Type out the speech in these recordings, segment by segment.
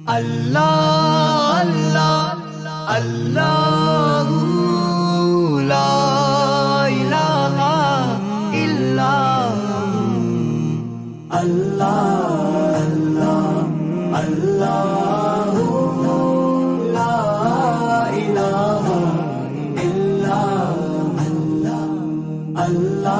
اللہ اللہ اللہ لا الہ الا اللہ اللہ اللہ لا الہ الا اللہ اللہ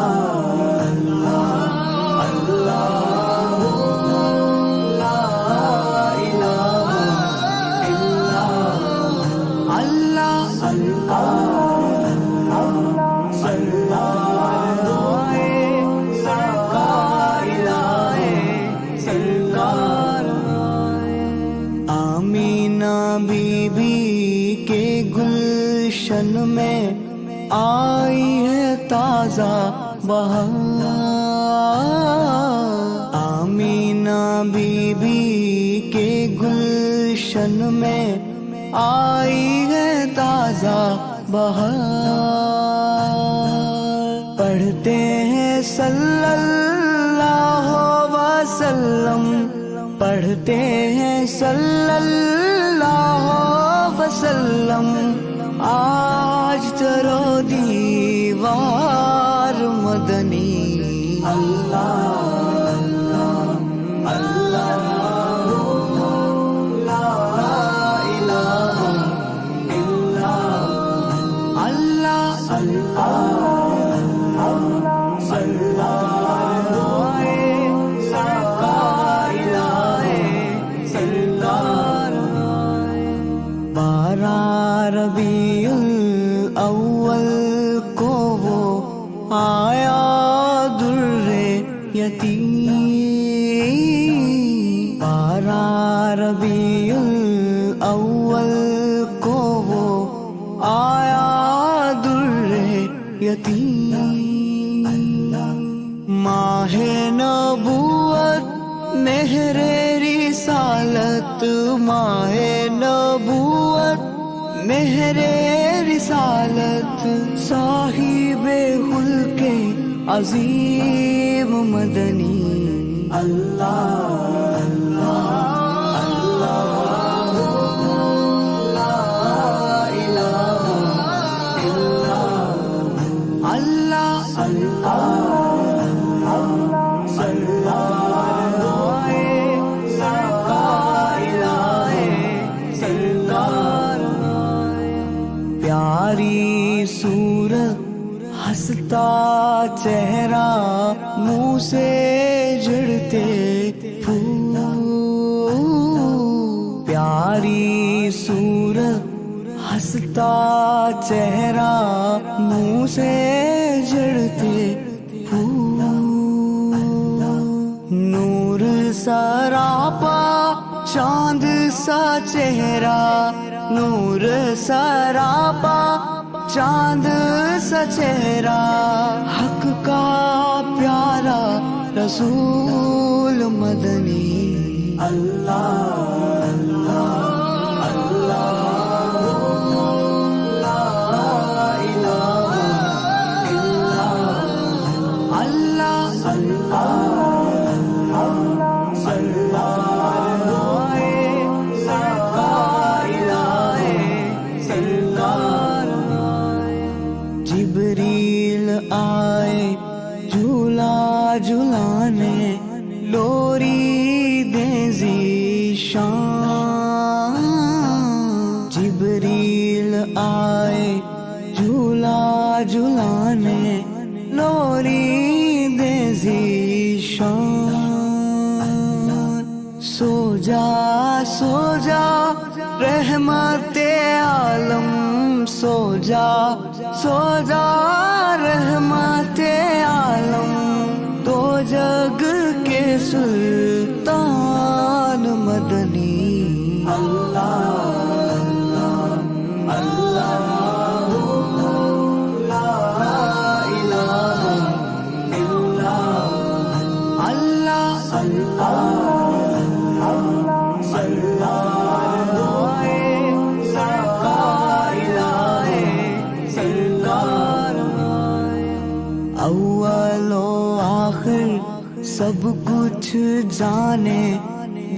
بی بی کے گلشن میں آئی ہے تازہ بہار، آمینہ بی بی کے گلشن میں آئی ہے تازہ بہار، پڑھتے ہیں صلی اللہ وسلم، پڑھتے ہیں صلی اللہ وسلم، آج درو دیوار مدنی، اللہ اللہ اللہ لا الہ الا اللہ اللہ ربیع الاول کو وہ آیا در یتیم، 12 ربیع الاول کو وہ آیا در یتیم، ماہ نبوت مہر رسالت، ماہ نبوت مہر رسالت، صاحب خلق عظیم مدنی، اللہ اللہ اللہ لا الہ الا اللہ اللہ پیاری صورت ہنستا چہرہ منہ سے جھڑتے پھول، پیاری صورت ہنستا چہرہ منہ سے جھڑتے پھول، نور سراپا چاند سا چہرہ، نور سراپا چاند سا چہرہ، حق کا پیارا رسول مدنی، اللہ اللہ اللہ لا الہ الا اللہ اللہ جبریل آئے جھولا جھلانے، لوری دے ذیشان، جبریل آئے جھولا جھلانے، لوری دے ذیشان، سو جا سو جا رحمت عالم، سو جا سو جا رحمت عالم، دو جگ کے سلطان مدنی، اللہ اللہ لا الہ الا اللہ اللہ اول و آخر سب کچھ جانے،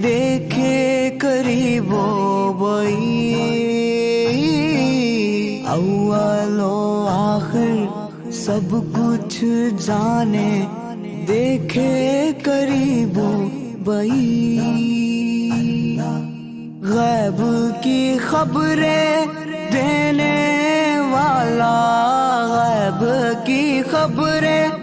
دیکھے قریب و بعید، اول و آخر سب کچھ جانے، دیکھے قریب و بعید، غیب کی خبریں دینے والا، غیب کی خبریں